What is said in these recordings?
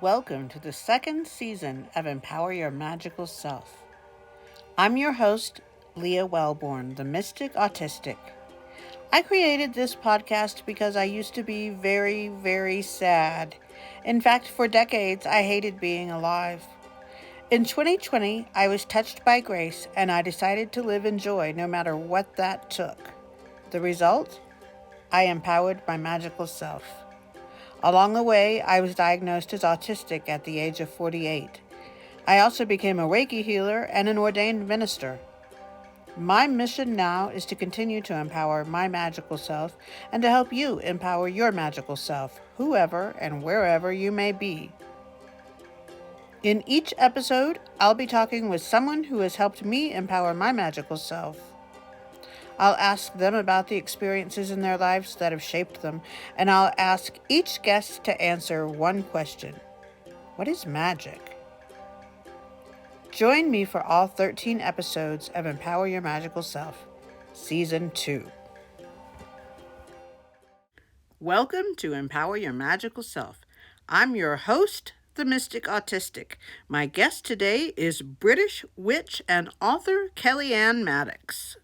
Welcome to the second season of Empower Your Magical Self. I'm your host, Leah Wellborn, the Mystic Autistic. I created this podcast because I used to be very, very sad. In fact, for decades, I hated being alive. In 2020, I was touched by grace and I decided to live in joy no matter what that took. The result? I empowered my magical self. Along the way, I was diagnosed as autistic at the age of 48. I also became a Reiki healer and an ordained minister. My mission now is to continue to empower my magical self and to help you empower your magical self, whoever and wherever you may be. In each episode, I'll be talking with someone who has helped me empower my magical self. I'll ask them about the experiences in their lives that have shaped them, and I'll ask each guest to answer one question. What is magic? Join me for all 13 episodes of Empower Your Magical Self, Season 2. Welcome to Empower Your Magical Self. I'm your host, the Mystic Autistic. My guest today is British witch and author Kelly-Ann Maddox.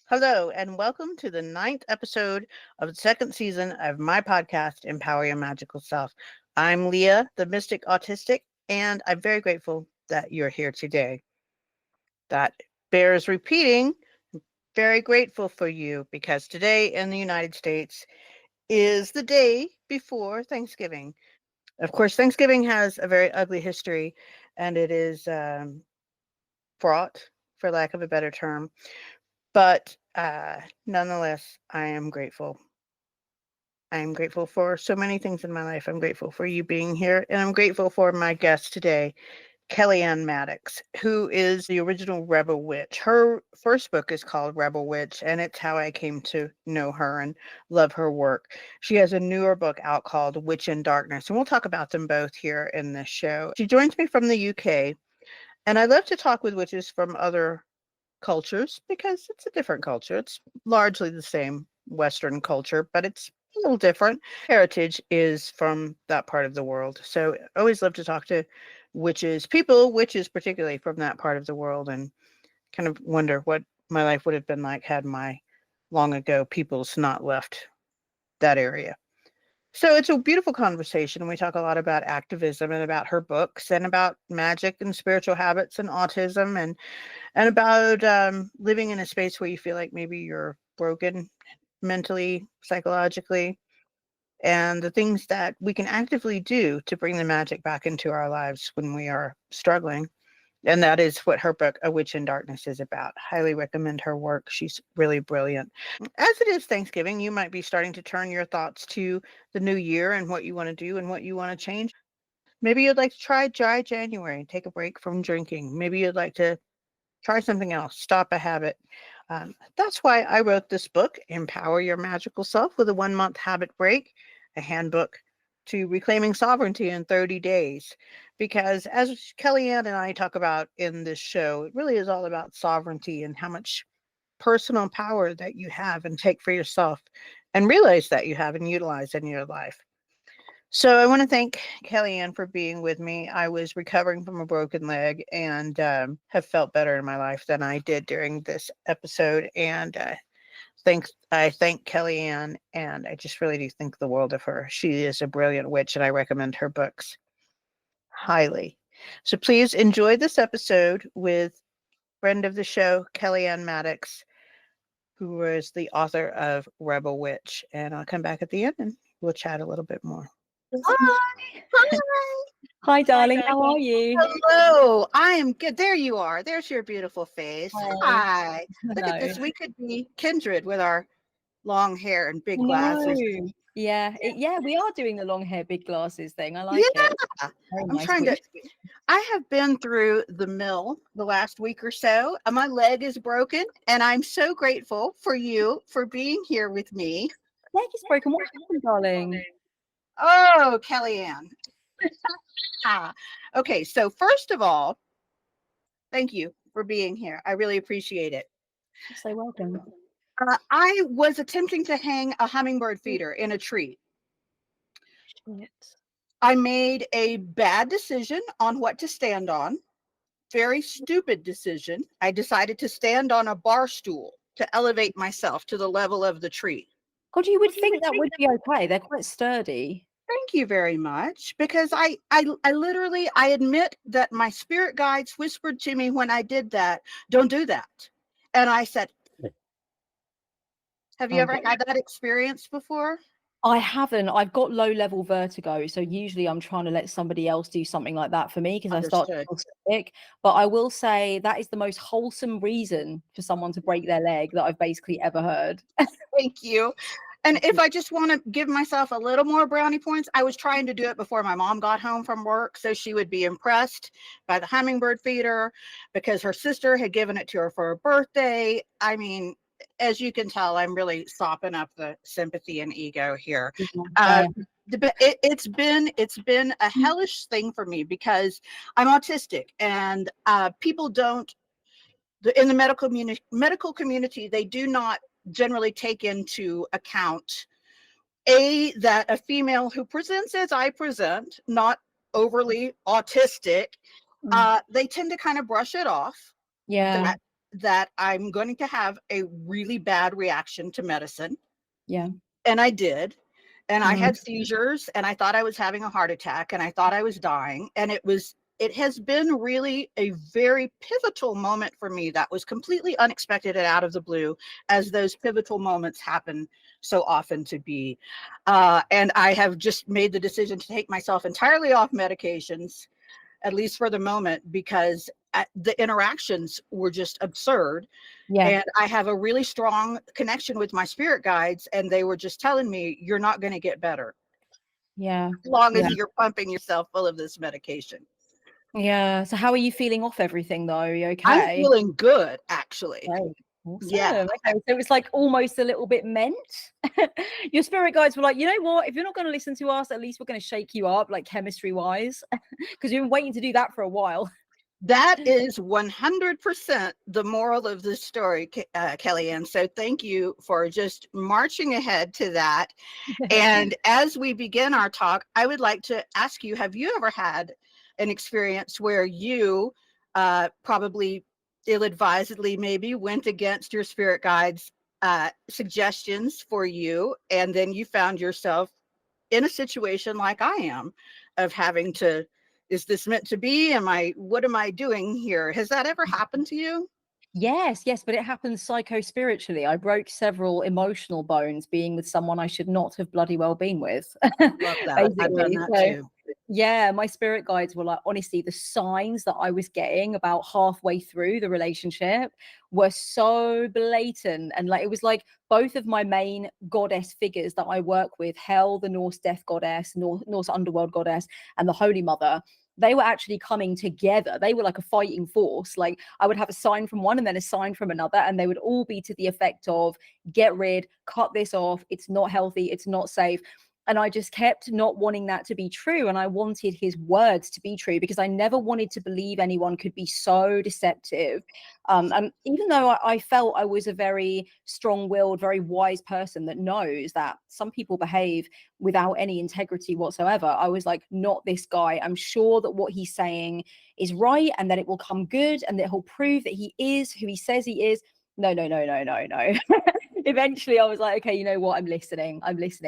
Hello, and welcome to the 9th episode of the second season of my podcast, Empower Your Magical Self. I'm Leah, the Mystic Autistic, and I'm very grateful that you're here today. That bears repeating. Very grateful for you because today in the United States is the day before Thanksgiving. Of course, Thanksgiving has a very ugly history, and it is fraught, for lack of a better term. But nonetheless, I am grateful. I am grateful for so many things in my life. I'm grateful for you being here, and I'm grateful for my guest today, Kelly-Ann Maddox, who is the original Rebel Witch. Her first book is called Rebel Witch, and it's how I came to know her and love her work. She has a newer book out called Witch in Darkness, and we'll talk about them both here in this show. She joins me from the UK, and I love to talk with witches from other cultures because it's a different culture. It's largely the same Western culture, but it's a little different. Heritage is from that part of the world. So I always love to talk to witches particularly from that part of the world, and kind of wonder what my life would have been like had my long ago peoples not left that area. So it's a beautiful conversation. We talk a lot about activism and about her books and about magic and spiritual habits and autism and about living in a space where you feel like maybe you're broken mentally, psychologically, and the things that we can actively do to bring the magic back into our lives when we are struggling. And that is what her book, A Witch in Darkness, is about. Highly recommend her work. She's really brilliant. As it is Thanksgiving, you might be starting to turn your thoughts to the new year and what you want to do and what you want to change. Maybe you'd like to try dry January and take a break from drinking. Maybe you'd like to try something else, stop a habit. That's why I wrote this book, Empower Your Magical Self, with a 1-month habit break, a handbook to reclaiming sovereignty in 30 days. Because as Kelly-Ann and I talk about in this show, it really is all about sovereignty and how much personal power that you have and take for yourself and realize that you have and utilize in your life. So I want to thank Kelly-Ann for being with me. I was recovering from a broken leg and have felt better in my life than I did during this episode. And I thank Kelly-Ann, and I just really do think the world of her. She is a brilliant witch, and I recommend her books highly. So please enjoy this episode with friend of the show, Kelly-Ann Maddox, who was the author of Rebel Witch. And I'll come back at the end and we'll chat a little bit more. Hi. Hi. Hi, darling. How are you? Hello. I am good. There you are. There's your beautiful face. Hi. Hi. Look at Hello. this. We could be kindred with our long hair and big glasses. Yeah, we are doing the long hair, big glasses thing. I like it. Yeah. Very I'm nice trying to. I have been through the mill the last week or so. My leg is broken, and I'm so grateful for you for being here with me. Leg is broken. What happened, darling? Oh, Kelly-Ann. Okay, so first of all, thank you for being here. I really appreciate it. You're so welcome. I was attempting to hang a hummingbird feeder in a tree. I made a bad decision on what to stand on. Very stupid decision. I decided to stand on a bar stool to elevate myself to the level of the tree. God, you would think that would be okay. They're quite sturdy. Thank you very much. Because I literally, I admit that my spirit guides whispered to me when I did that, don't do that. And I said, have you ever had that experience before? I haven't. I've got low level vertigo. So usually I'm trying to let somebody else do something like that for me because I start to feel sick. But I will say that is the most wholesome reason for someone to break their leg that I've basically ever heard. Thank you. And if I just want to give myself a little more brownie points, I was trying to do it before my mom got home from work, so she would be impressed by the hummingbird feeder because her sister had given it to her for her birthday. I mean, as you can tell, I'm really sopping up the sympathy and ego here. It's been a hellish thing for me because I'm autistic, and people don't, in the medical community, they do not generally take into account that a female who presents as I present, not overly autistic, they tend to kind of brush it off. Yeah. That I'm going to have a really bad reaction to medicine. Yeah. And I did. And I had seizures, and I thought I was having a heart attack, and I thought I was dying. And it has been really a very pivotal moment for me that was completely unexpected and out of the blue, as those pivotal moments happen so often to be. And I have just made the decision to take myself entirely off medications, at least for the moment, because the interactions were just absurd. Yeah. And I have a really strong connection with my spirit guides, and they were just telling me, you're not going to get better. Yeah. As long as you're pumping yourself full of this medication. Yeah. So how are you feeling off everything though? Are you okay? I'm feeling good, actually. Great. Awesome. Yeah. Okay. So it's like almost a little bit meant. Your spirit guides were like, you know what? If you're not going to listen to us, at least we're going to shake you up, like chemistry wise, because you've been waiting to do that for a while. That is 100% the moral of this story, Kelly-Ann. So thank you for just marching ahead to that. And as we begin our talk, I would like to ask you, have you ever had an experience where you probably ill-advisedly maybe went against your spirit guides' suggestions for you, and then you found yourself in a situation like I am, of having to, is this meant to be? What am I doing here? Has that ever happened to you? Yes, but it happens psycho-spiritually. I broke several emotional bones being with someone I should not have bloody well been with. Love that. I've done that too. Yeah, my spirit guides were like, honestly, the signs that I was getting about halfway through the relationship were so blatant. And like, it was like both of my main goddess figures that I work with, Hel, the Norse death goddess, Norse underworld goddess, and the Holy Mother, they were actually coming together. They were like a fighting force. Like I would have a sign from one and then a sign from another, and they would all be to the effect of get rid, cut this off. It's not healthy. It's not safe. And I just kept not wanting that to be true. And I wanted his words to be true because I never wanted to believe anyone could be so deceptive. And even though I felt I was a very strong-willed, very wise person that knows that some people behave without any integrity whatsoever, I was like, not this guy. I'm sure that what he's saying is right and that it will come good and that he'll prove that he is who he says he is. No. Eventually I was like, okay, you know what? I'm listening.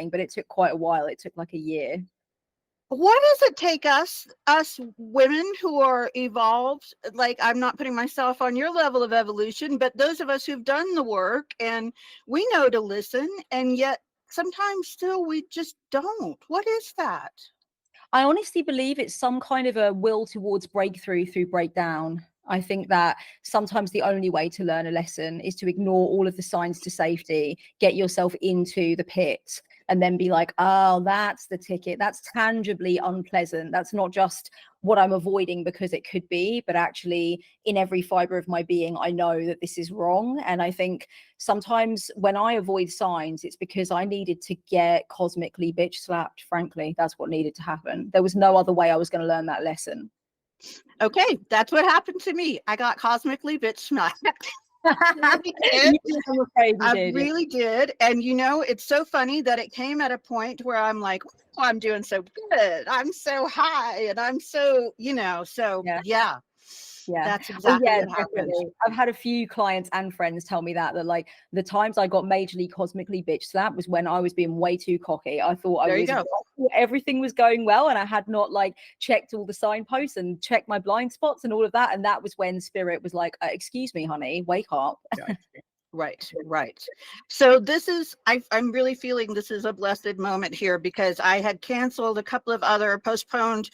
But it took quite a while. It took like a year. What does it take us women who are evolved? Like, I'm not putting myself on your level of evolution, but those of us who've done the work and we know to listen, and yet sometimes still we just don't. What is that? I honestly believe it's some kind of a will towards breakthrough through breakdown. I think that sometimes the only way to learn a lesson is to ignore all of the signs to safety, get yourself into the pit, and then be like, oh, that's the ticket. That's tangibly unpleasant. That's not just what I'm avoiding because it could be, but actually in every fiber of my being, I know that this is wrong. And I think sometimes when I avoid signs, it's because I needed to get cosmically bitch slapped. Frankly, that's what needed to happen. There was no other way I was going to learn that lesson. Okay, that's what happened to me. I got cosmically bitch slapped. really did. I'm afraid you I did. really did. And it's so funny that it came at a point where I'm like, oh, I'm doing so good. I'm so high and I'm so, so Yeah. that's Well, exactly yeah, what happened. definitely. I've had a few clients and friends tell me that like the times I got majorly cosmically bitch slapped was when I was being way too cocky. I thought There you go. everything was going well, and I had not like checked all the signposts and checked my blind spots and all of that. And that was when spirit was like, excuse me, honey, wake up. Right. So this is, I'm really feeling this is a blessed moment here, because I had canceled a couple of other postponed,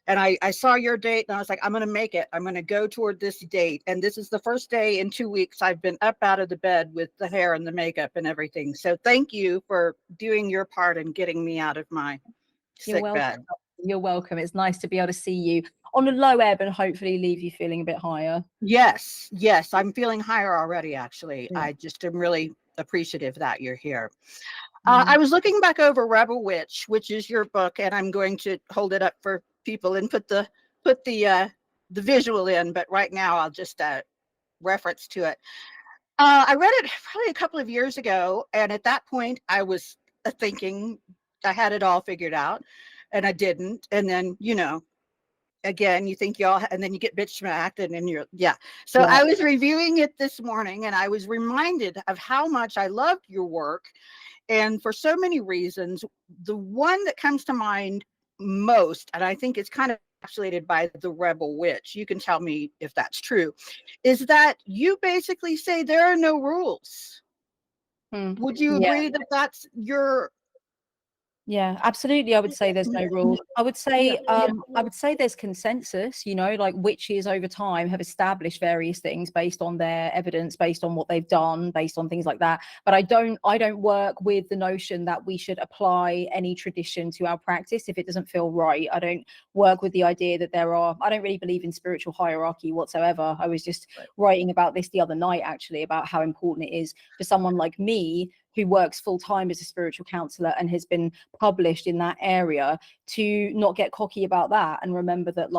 and I saw your date and I was like, I'm going to make it. I'm going to go toward this date. And this is the first day in 2 weeks I've been up out of the bed with the hair and the makeup and everything. So thank you for doing your part and getting me out of my sick bed. You're welcome. It's nice to be able to see you on a low ebb and hopefully leave you feeling a bit higher. Yes. I'm feeling higher already, actually. I just am really appreciative that you're here. I was looking back over Rebel Witch, which is your book, and I'm going to hold it up for people and put the visual in, but right now I'll just reference to it. I read it probably a couple of years ago, and at that point I was thinking I had it all figured out, and I didn't. And then again, you think y'all, and then you get bitch smacked, and then so I was reviewing it this morning, and I was reminded of how much I loved your work. And for so many reasons, the one that comes to mind most, and I think it's kind of encapsulated by the Rebel Witch, you can tell me if that's true, is that you basically say there are no rules. Would you agree that that's your... Yeah, absolutely. I would say there's no rules. I would say there's consensus, like witches over time have established various things based on their evidence, based on what they've done, based on things like that. But I don't work with the notion that we should apply any tradition to our practice if it doesn't feel right. I don't work with the idea that I don't really believe in spiritual hierarchy whatsoever. I was just writing about this the other night, actually, about how important it is for someone like me who works full-time as a spiritual counselor and has been published in that area to not get cocky about that and remember that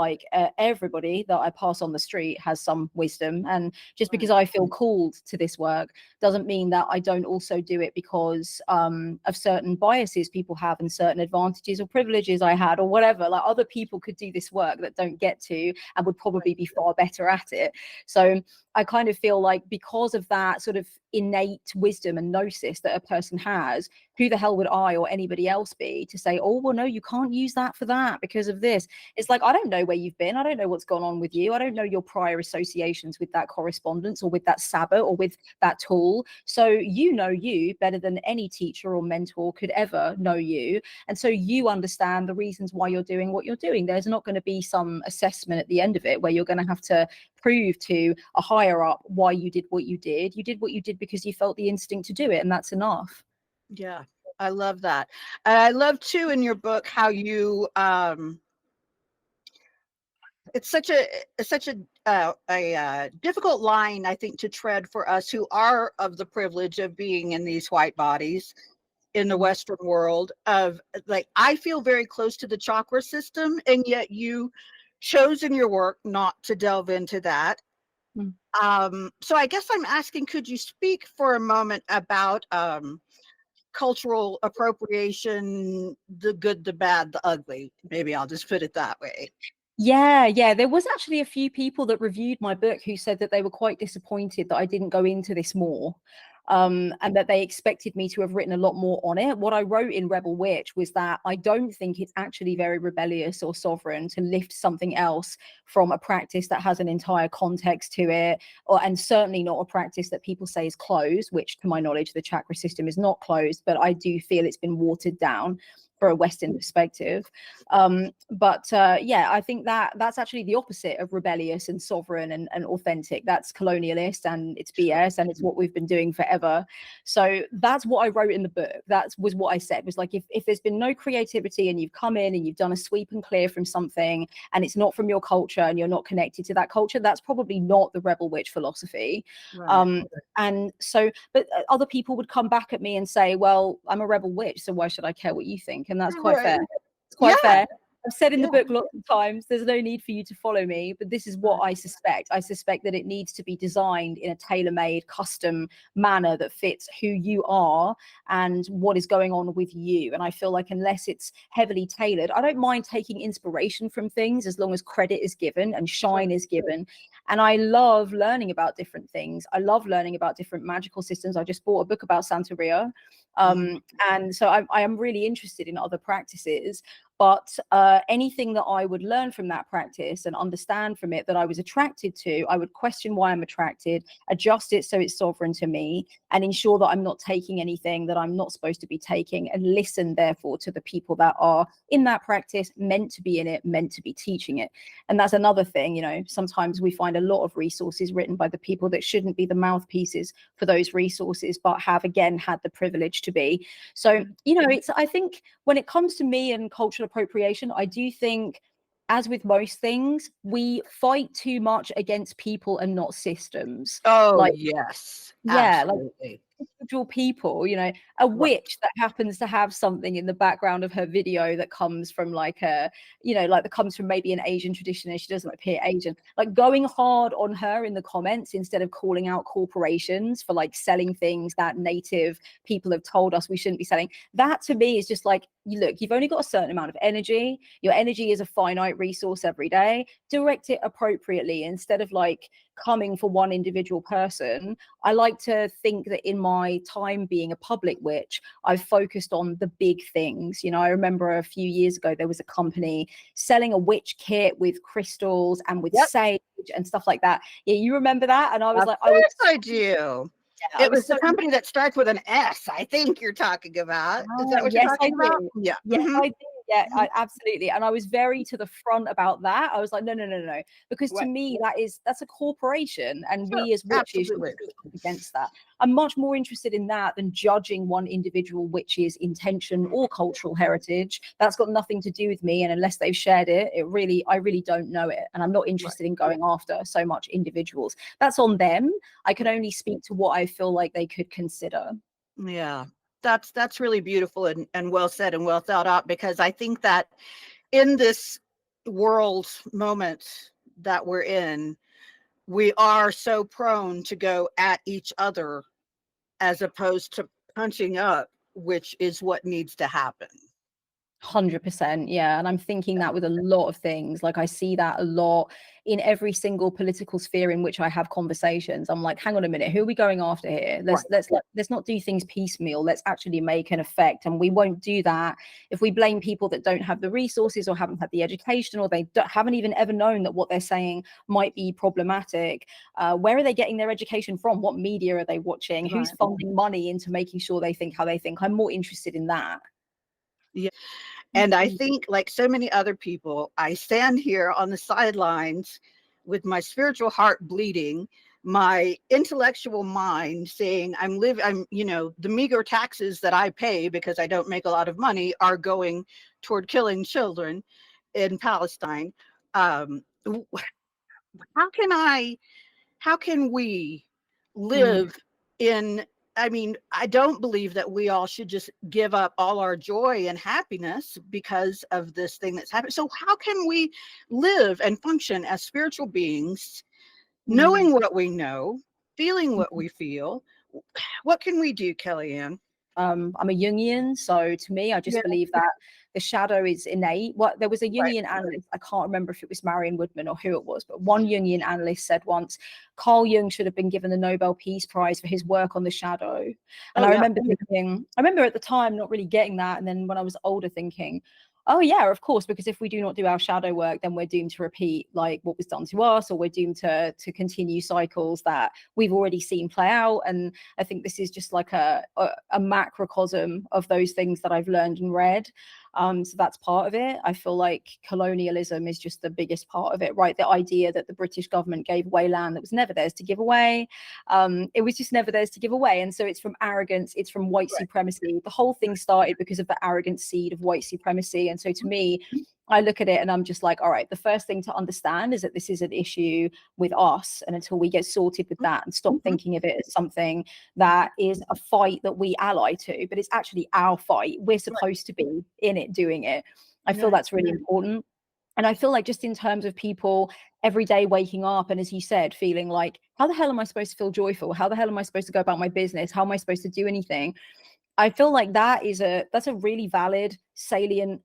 everybody that I pass on the street has some wisdom, and just because I feel called to this work doesn't mean that I don't also do it because of certain biases people have and certain advantages or privileges I had or whatever. Like other people could do this work that don't get to and would probably be far better at it. So I kind of feel like because of that sort of innate wisdom and gnosis that a person has, who the hell would I or anybody else be to say, oh, well, no, you can't use that for that because of this? It's like, I don't know where you've been. I don't know what's gone on with you. I don't know your prior associations with that correspondence or with that Sabbath or with that tool. So you know you better than any teacher or mentor could ever know you. And so you understand the reasons why you're doing what you're doing. There's not going to be some assessment at the end of it where you're going to have to prove to a higher up why you did what you did. You did what you did because you felt the instinct to do it, and that's enough. Yeah, I love that. And I love too in your book how you it's such a difficult line, I think, to tread for us who are of the privilege of being in these white bodies in the Western world, of like, I feel very close to the chakra system, and yet you chose in your work not to delve into that. So I guess I'm asking, could you speak for a moment about cultural appropriation, the good, the bad, the ugly? Maybe I'll just put it that way. Yeah. There was actually a few people that reviewed my book who said that they were quite disappointed that I didn't go into this more. And that they expected me to have written a lot more on it. What I wrote in Rebel Witch was that I don't think it's actually very rebellious or sovereign to lift something else from a practice that has an entire context to it, and certainly not a practice that people say is closed, which to my knowledge, the chakra system is not closed, but I do feel it's been watered down for a Western perspective. I think that's actually the opposite of rebellious and sovereign and authentic. That's colonialist and it's BS, and it's what we've been doing forever. So that's what I wrote in the book. That was what I said, was like, if there's been no creativity and you've come in and you've done a sweep and clear from something and it's not from your culture and you're not connected to that culture, that's probably not the Rebel Witch philosophy. Right. And so, but other people would come back at me and say, well, I'm a Rebel Witch, so why should I care what you think? And that's quite fair. It's quite fair. I've said in the Yeah. book lots of times, there's no need for you to follow me, but this is what I suspect. I suspect that it needs to be designed in a tailor-made, custom manner that fits who you are and what is going on with you. And I feel like unless it's heavily tailored, I don't mind taking inspiration from things as long as credit is given and shine is given. And I love learning about different things. I love learning about different magical systems. I just bought a book about Santeria. And so I am really interested in other practices. But anything that I would learn from that practice and understand from it that I was attracted to, I would question why I'm attracted, adjust it so it's sovereign to me, and ensure that I'm not taking anything that I'm not supposed to be taking, and listen, therefore, to the people that are in that practice, meant to be in it, meant to be teaching it. And that's another thing, you know, sometimes we find a lot of resources written by the people that shouldn't be the mouthpieces for those resources, but have, again, had the privilege to be. So, you know, I think when it comes to me and cultural appropriation, I do think, as with most things, we fight too much against people and not systems. Oh, yes, absolutely. Like individual people, you know, a witch that happens to have something in the background of her video that comes from like a, you know, like that comes from maybe an Asian tradition and she doesn't appear Asian, like going hard on her in the comments instead of calling out corporations for like selling things that native people have told us we shouldn't be selling. That to me is just like, look, you've only got a certain amount of energy. Your energy is a finite resource every day. Direct it appropriately instead of like coming for one individual person. I like to think that in my time being a public witch, I've focused on the big things. You know, I remember a few years ago, there was a company selling a witch kit with crystals and with sage and stuff like that. Yeah, you remember that? And I was like, I do. Yeah, it was the company that starts with an S, I think you're talking about. Is that what yes, you're talking about? Yeah. Yes, I did. Yeah, absolutely. And I was very to the front about that. I was like, no. Because to me, that's a corporation. And we as witches should speak up against that. I'm much more interested in that than judging one individual witch's intention or cultural heritage. That's got nothing to do with me. And unless they've shared it, I really don't know it. And I'm not interested in going after so much individuals. That's on them. I can only speak to what I feel like they could consider. Yeah, that's really beautiful and well said and well thought out, because I think that in this world moment that we're in, we are so prone to go at each other as opposed to punching up, which is what needs to happen. 100%. Yeah. And I'm thinking that with a lot of things. Like I see that a lot in every single political sphere in which I have conversations. I'm like, hang on a minute, who are we going after here? Let's not do things piecemeal. Let's actually make an effect. And we won't do that if we blame people that don't have the resources or haven't had the education, or they haven't even ever known that what they're saying might be problematic. Where are they getting their education from? What media are they watching? Who's funding money into making sure they think how they think? I'm more interested in that. Yeah. And I think, like so many other people, I stand here on the sidelines with my spiritual heart bleeding, my intellectual mind saying the meager taxes that I pay because I don't make a lot of money are going toward killing children in Palestine. How can we live in, I don't believe that we all should just give up all our joy and happiness because of this thing that's happened. So how can we live and function as spiritual beings, knowing what we know, feeling what we feel? What can we do, Kelly-Ann? I'm a Jungian, so to me, I just believe that the shadow is innate. There was a Jungian analyst, I can't remember if it was Marion Woodman or who it was, but one Jungian analyst said once, Carl Jung should have been given the Nobel Peace Prize for his work on the shadow. And I remember at the time not really getting that, and then when I was older thinking, oh yeah, of course, because if we do not do our shadow work, then we're doomed to repeat like what was done to us, or we're doomed to continue cycles that we've already seen play out. And I think this is just like a macrocosm of those things that I've learned and read. So that's part of it. I feel like colonialism is just the biggest part of it, right? The idea that the British government gave away land that was never theirs to give away. It was just never theirs to give away. And so it's from arrogance, it's from white supremacy. The whole thing started because of the arrogant seed of white supremacy. And so to me, I look at it and I'm just like, all right, the first thing to understand is that this is an issue with us. And until we get sorted with that and stop thinking of it as something that is a fight that we ally to, but it's actually our fight. We're supposed to be in it, doing it. I feel that's really important. And I feel like just in terms of people every day waking up and, as you said, feeling like, how the hell am I supposed to feel joyful? How the hell am I supposed to go about my business? How am I supposed to do anything? I feel like that's a really valid, salient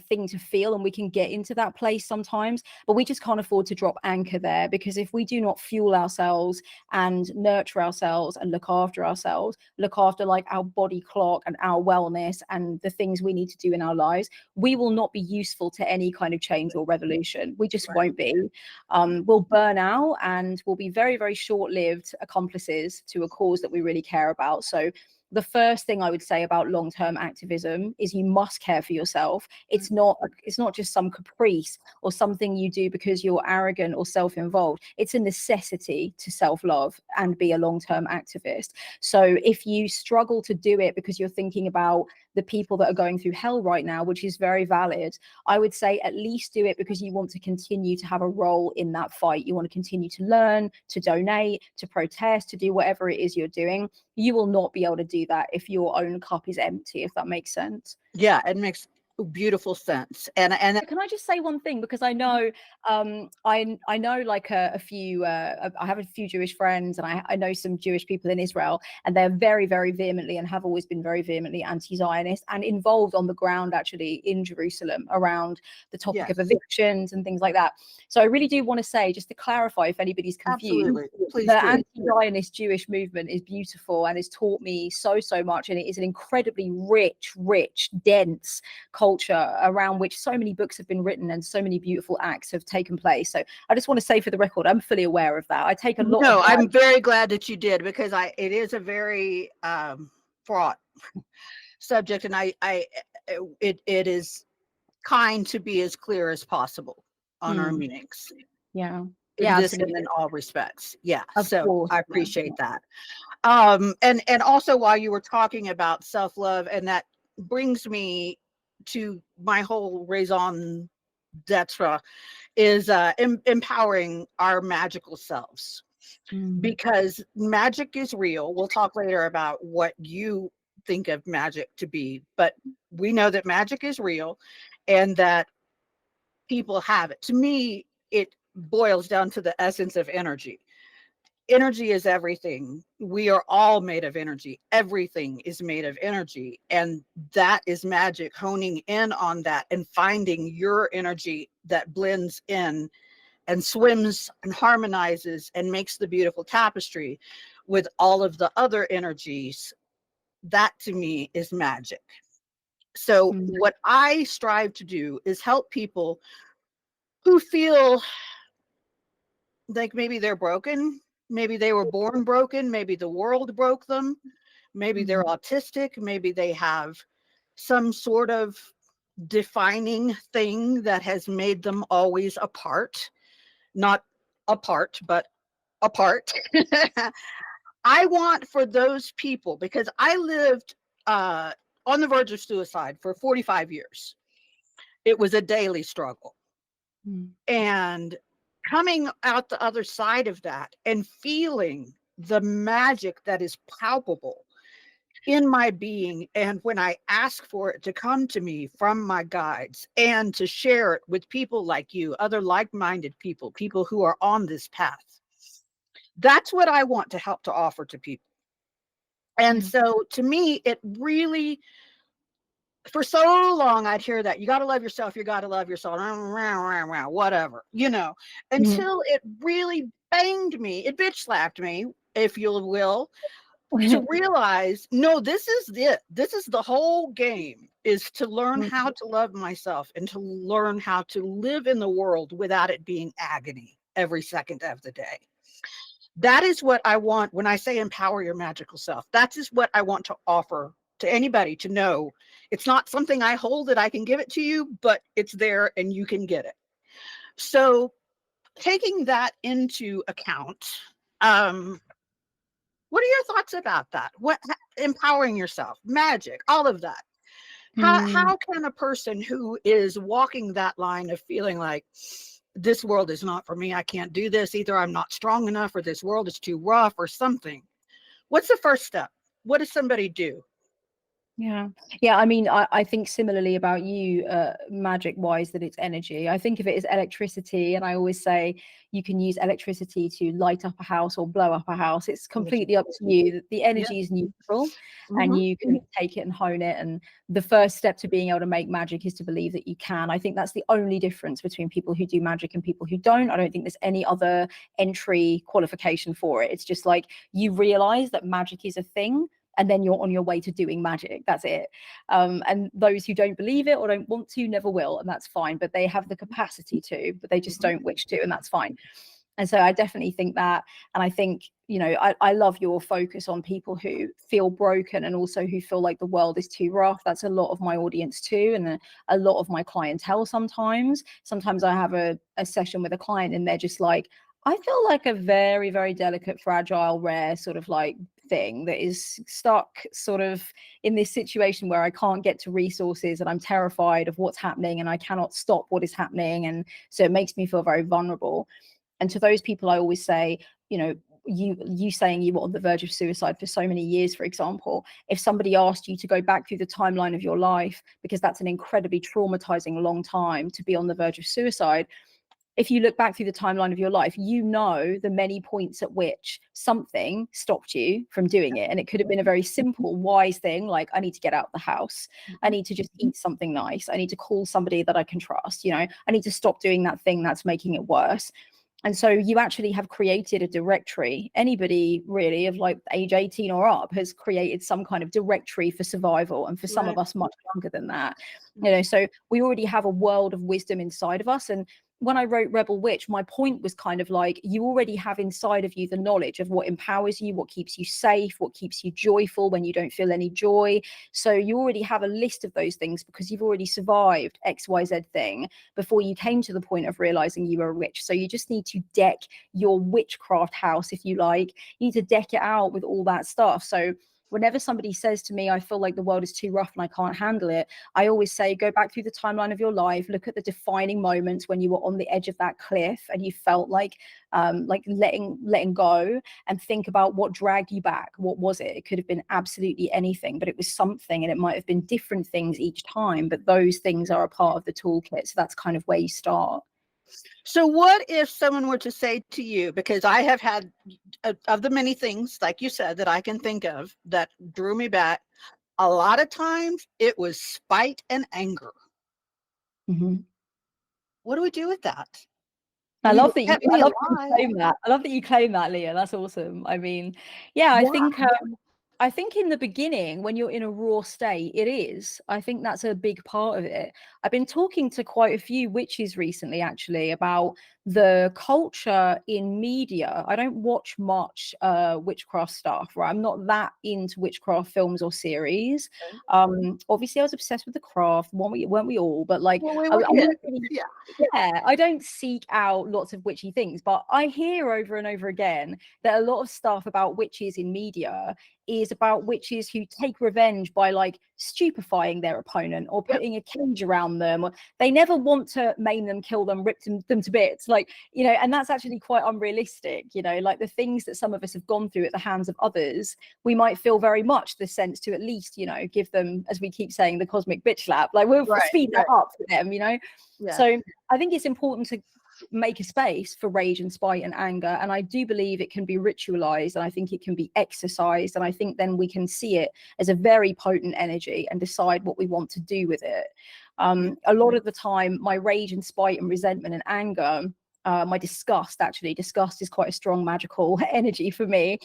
thing to feel, and we can get into that place sometimes, but we just can't afford to drop anchor there, because if we do not fuel ourselves and nurture ourselves and look after like our body clock and our wellness and the things we need to do in our lives, we will not be useful to any kind of change or revolution. We just won't be. We'll burn out and we'll be very, very short-lived accomplices to a cause that we really care about. So the first thing I would say about long-term activism is you must care for yourself. It's not just some caprice or something you do because you're arrogant or self-involved. It's a necessity to self-love and be a long-term activist. So if you struggle to do it because you're thinking about the people that are going through hell right now, which is very valid, I would say at least do it because you want to continue to have a role in that fight. You want to continue to learn, to donate, to protest, to do whatever it is you're doing. You will not be able to do that if your own cup is empty, if that makes sense. Yeah, it makes beautiful sense. And can I just say one thing, because I know I know like a few I have a few Jewish friends, and I know some Jewish people in Israel, and they're very, very vehemently and have always been very vehemently anti-Zionist and involved on the ground actually in Jerusalem around the topic of evictions and things like that. So I really do want to say, just to clarify if anybody's confused, the anti-Zionist Jewish movement is beautiful and has taught me so much, and it is an incredibly rich, dense culture around which so many books have been written and so many beautiful acts have taken place. So I just want to say, for the record, I'm fully aware of that. I take a lot. No, I'm very glad that you did, because it is a very fraught subject, and it is kind to be as clear as possible on our meetings. Yeah, In all respects. Yeah, so course, I appreciate that. And also, while you were talking about self-love, and that brings me to my whole raison d'etre, is empowering our magical selves, because magic is real. We'll talk later about what you think of magic to be, but we know that magic is real and that people have it. To me, it boils down to the essence of energy. Energy is everything. We are all made of energy. Everything is made of energy. And that is magic, honing in on that and finding your energy that blends in and swims and harmonizes and makes the beautiful tapestry with all of the other energies. That to me is magic. So what I strive to do is help people who feel like maybe they're broken. Maybe they were born broken. Maybe the world broke them. Maybe they're autistic. Maybe they have some sort of defining thing that has made them always apart. Not apart, but apart. I want for those people, because I lived on the verge of suicide for 45 years. It was a daily struggle. And coming out the other side of that and feeling the magic that is palpable in my being, and when I ask for it to come to me from my guides and to share it with people like you, other like-minded people who are on this path, that's what I want to help to offer to people. And so to me, it really, for so long, I'd hear that you got to love yourself, whatever, until it really banged me, it bitch slapped me, if you will, to realize, no, this is it. This is the whole game, is to learn how to love myself and to learn how to live in the world without it being agony every second of the day. That is what I want when I say empower your magical self. That is what I want to offer to anybody, to know it's not something I hold that I can give it to you, but it's there and you can get it. So taking that into account, what are your thoughts about that? What, empowering yourself, magic, all of that? How can a person who is walking that line of feeling like this world is not for me, I can't do this, either I'm not strong enough or this world is too rough or something, what's the first step? What does somebody do? Yeah, I mean, I think similarly about you, magic wise, that it's energy. I think of it as electricity, and I always say you can use electricity to light up a house or blow up a house. It's completely up to you. The energy is neutral, and you can take it and hone it. And the first step to being able to make magic is to believe that you can. I think that's the only difference between people who do magic and people who don't. I don't think there's any other entry qualification for it. It's just like you realize that magic is a thing, and then you're on your way to doing magic. That's it. And those who don't believe it or don't want to never will, and that's fine. But they have the capacity to, but they just don't wish to, and that's fine. And so I definitely think that. And I think, you know, I love your focus on people who feel broken and also who feel like the world is too rough. That's a lot of my audience too, and a lot of my clientele sometimes. Sometimes I have a session with a client and they're just like, I feel like a very, very delicate, fragile, rare sort of like thing that is stuck sort of in this situation where I can't get to resources and I'm terrified of what's happening and I cannot stop what is happening. And so it makes me feel very vulnerable. And to those people, I always say, you know, you saying you were on the verge of suicide for so many years, for example, if somebody asked you to go back through the timeline of your life, because that's an incredibly traumatizing long time to be on the verge of suicide, if you look back through the timeline of your life, you know the many points at which something stopped you from doing it. And it could have been a very simple, wise thing, like I need to get out of the house. I need to just eat something nice. I need to call somebody that I can trust. You know, I need to stop doing that thing that's making it worse. And so you actually have created a directory. Anybody really of like age 18 or up has created some kind of directory for survival. And for some of us much younger than that, you know, so we already have a world of wisdom inside of us. And when I wrote Rebel Witch, my point was kind of like, you already have inside of you the knowledge of what empowers you, what keeps you safe, what keeps you joyful when you don't feel any joy. So you already have a list of those things because you've already survived XYZ thing before you came to the point of realizing you were a witch. So you just need to deck your witchcraft house, if you like. You need to deck it out with all that stuff. So whenever somebody says to me, I feel like the world is too rough and I can't handle it, I always say, go back through the timeline of your life, look at the defining moments when you were on the edge of that cliff and you felt like letting go, and think about what dragged you back. What was it? It could have been absolutely anything, but it was something, and it might have been different things each time, but those things are a part of the toolkit. So that's kind of where you start. So what if someone were to say to you, because I have had, of the many things, like you said, that I can think of that drew me back, a lot of times it was spite and anger. What do we do with that? I love that you claim that. I love that you claim that, Leah. That's awesome. I mean, yeah, I think in the beginning, when you're in a raw state, it is. I think that's a big part of it. I've been talking to quite a few witches recently, actually, about the culture in media. I don't watch much witchcraft stuff, right? I'm not that into witchcraft films or series. Obviously, I was obsessed with The Craft, weren't we all? But like, I don't seek out lots of witchy things, but I hear over and over again that a lot of stuff about witches in media is about witches who take revenge by like stupefying their opponent or putting a cage around them. They never want to maim them, kill them, rip them to bits, like, you know, and that's actually quite unrealistic. You know, like the things that some of us have gone through at the hands of others, we might feel very much the sense to at least, you know, give them, as we keep saying, the cosmic bitch slap. Like we'll speed that up for them, you know. So I think it's important to make a space for rage and spite and anger, and I do believe it can be ritualized, and I think it can be exercised, and I think then we can see it as a very potent energy and decide what we want to do with it. A lot of the time my rage and spite and resentment and anger, my disgust is quite a strong magical energy for me.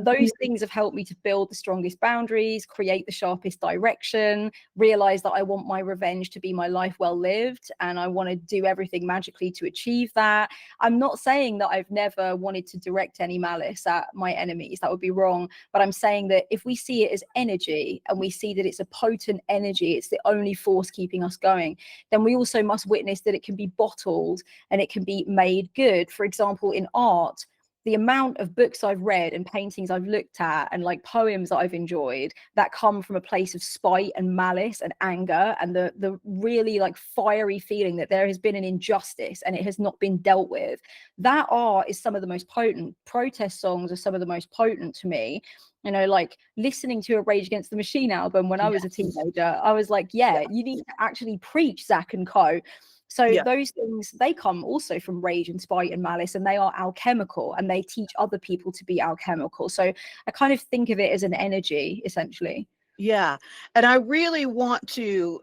Those things have helped me to build the strongest boundaries, create the sharpest direction, realize that I want my revenge to be my life well lived, and I want to do everything magically to achieve that. I'm not saying that I've never wanted to direct any malice at my enemies. That would be wrong. But I'm saying that if we see it as energy and we see that it's a potent energy, it's the only force keeping us going, then we also must witness that it can be bottled and it can be made good. For example, in art, the amount of books I've read and paintings I've looked at and like poems that I've enjoyed that come from a place of spite and malice and anger, and the really like fiery feeling that there has been an injustice and it has not been dealt with, that art is some of the most potent. Protest songs are some of the most potent to me. you know, like listening to a Rage Against the Machine album when I was a teenager, I was like, yeah, you need to actually preach Zach and Co. So those things, they come also from rage and spite and malice, and they are alchemical, and they teach other people to be alchemical. So I kind of think of it as an energy, essentially. Yeah. And I really want to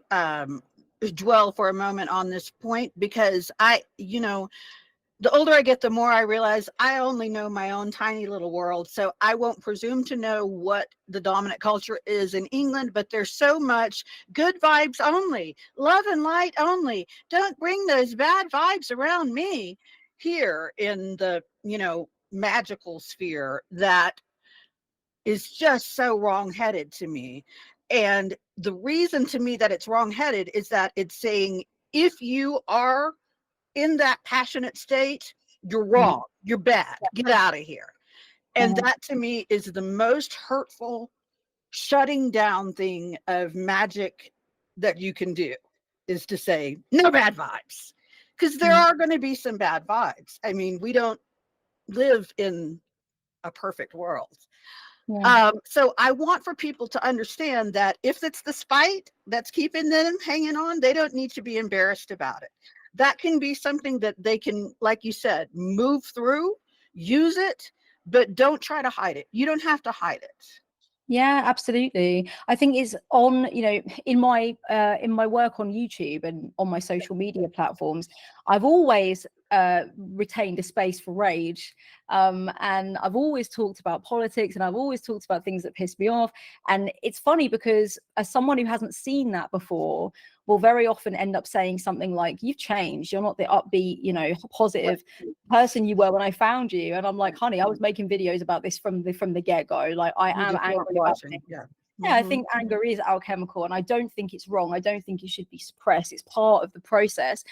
dwell for a moment on this point, because the older I get, the more I realize I only know my own tiny little world. So I won't presume to know what the dominant culture is in England, but there's so much good vibes only, love and light only. Don't bring those bad vibes around me here in the, magical sphere, that is just so wrong-headed to me. And the reason to me that it's wrong-headed is that it's saying, if you are in that passionate state, you're wrong, you're bad, get out of here. And that to me is the most hurtful, shutting down thing of magic that you can do, is to say no bad vibes, because there are going to be some bad vibes. I mean, we don't live in a perfect world. So I want for people to understand that if it's the spite that's keeping them hanging on, they don't need to be embarrassed about it. That can be something that they can, like you said, move through, use it, but don't try to hide it. You don't have to hide it. Yeah, absolutely. I think it's on, in my work on YouTube and on my social media platforms, I've always retained a space for rage. And I've always talked about politics, and I've always talked about things that piss me off. And it's funny because as someone who hasn't seen that before, will very often end up saying something like, you've changed, you're not the upbeat, positive person you were when I found you. And I'm like, honey, I was making videos about this from the get-go. Like, I am angry about it. I think anger is alchemical, and I don't think it's wrong. I don't think it should be suppressed. It's part of the process.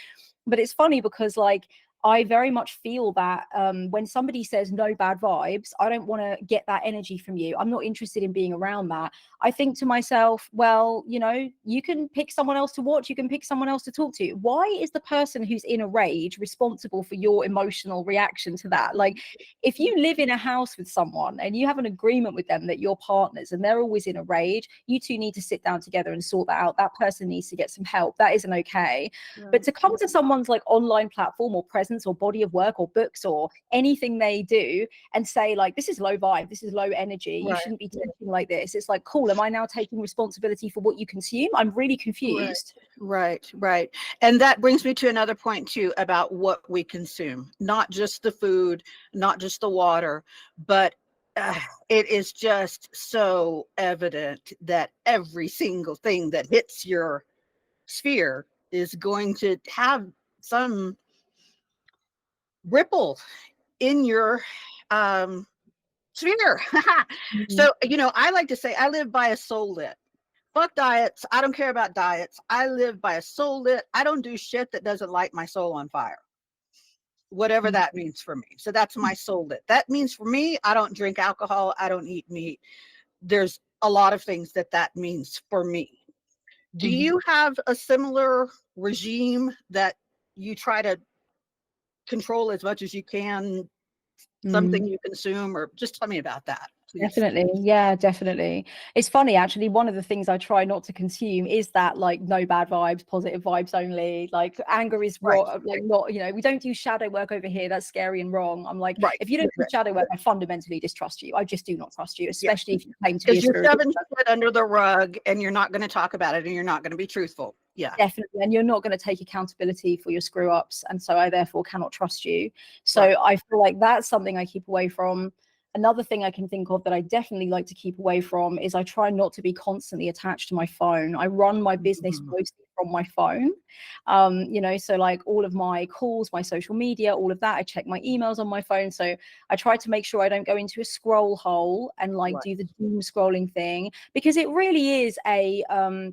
But it's funny because, like, I very much feel that when somebody says no bad vibes, I don't want to get that energy from you. I'm not interested in being around that. I think to myself, well, you can pick someone else to watch. You can pick someone else to talk to. Why is the person who's in a rage responsible for your emotional reaction to that? Like, if you live in a house with someone and you have an agreement with them that you're partners and they're always in a rage, you two need to sit down together and sort that out. That person needs to get some help. That isn't okay. But to come to someone's like online platform or presence or body of work or books or anything they do and say, like, this is low vibe, this is low energy, you shouldn't be teaching like this. It's like, cool, am I now taking responsibility for what you consume? I'm really confused. Right. And that brings me to another point too, about what we consume, not just the food, not just the water, but it is just so evident that every single thing that hits your sphere is going to have some ripple in your sphere. So, I like to say I live by a soul lit. Fuck diets. I don't care about diets. I live by a soul lit. I don't do shit that doesn't light my soul on fire, whatever that means for me. So that's my soul lit. That means for me, I don't drink alcohol. I don't eat meat. There's a lot of things that means for me. Do you have a similar regime that you try to control as much as you can, something you consume, or just tell me about that, please? Definitely. Yeah, definitely. It's funny, actually, one of the things I try not to consume is that, like, no bad vibes, positive vibes only. Like, anger is not, we don't do shadow work over here. That's scary and wrong. I'm like, if you don't do shadow work, I fundamentally distrust you. I just do not trust you, especially if you claim to be a spiritual. Because you're shoving shit under the rug and you're not going to talk about it and you're not going to be truthful. Yeah, definitely. And you're not going to take accountability for your screw ups. And so I therefore cannot trust you. So I feel like that's something I keep away from. Another thing I can think of that I definitely like to keep away from is I try not to be constantly attached to my phone. I run my business mostly from my phone. So like all of my calls, my social media, all of that, I check my emails on my phone. So I try to make sure I don't go into a scroll hole and do the doom scrolling thing, because it really is a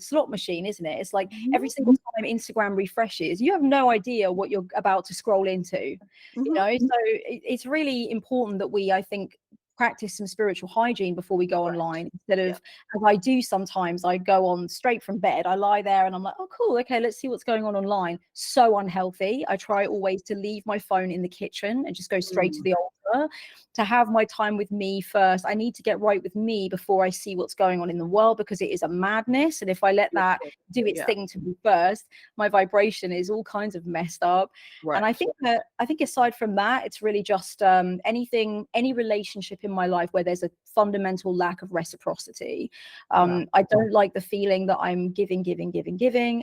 slot machine, isn't it? It's like every single time Instagram refreshes, you have no idea what you're about to scroll into, so it's really important that we, I think, practice some spiritual hygiene before we go online, instead of, as I do sometimes, I go on straight from bed, I lie there and I'm like, oh cool, okay, let's see what's going on online. So unhealthy. I try always to leave my phone in the kitchen and just go straight to the altar to have my time with me first. I need to get right with me before I see what's going on in the world, because it is a madness. And if I let that do its thing to me first, my vibration is all kinds of messed up. Right. And I think aside from that, it's really just any relationship in my life where there's a fundamental lack of reciprocity. I don't like the feeling that I'm giving,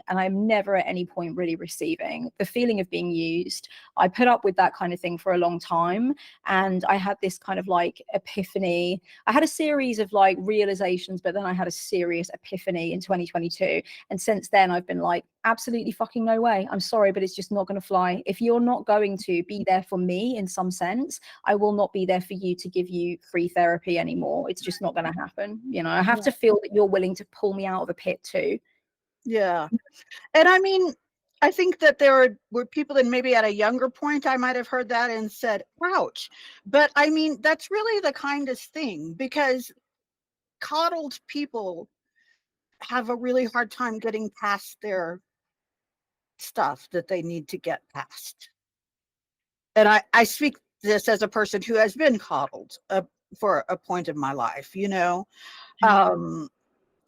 and I'm never at any point really receiving. The feeling of being used, I put up with that kind of thing for a long time. And I had this kind of like epiphany. I had a series of like realizations, but then I had a serious epiphany in 2022. And since then I've been like, absolutely fucking no way. I'm sorry, but it's just not going to fly. If you're not going to be there for me in some sense, I will not be there for you to give you free therapy anymore. It's just not going to happen. You know, I have to feel that you're willing to pull me out of a pit too. Yeah. And I mean, I think that there were people that maybe at a younger point, I might have heard that and said, ouch. But I mean, that's really the kindest thing, because coddled people have a really hard time getting past their stuff that they need to get past. And I speak this as a person who has been coddled for a point of my life, you know,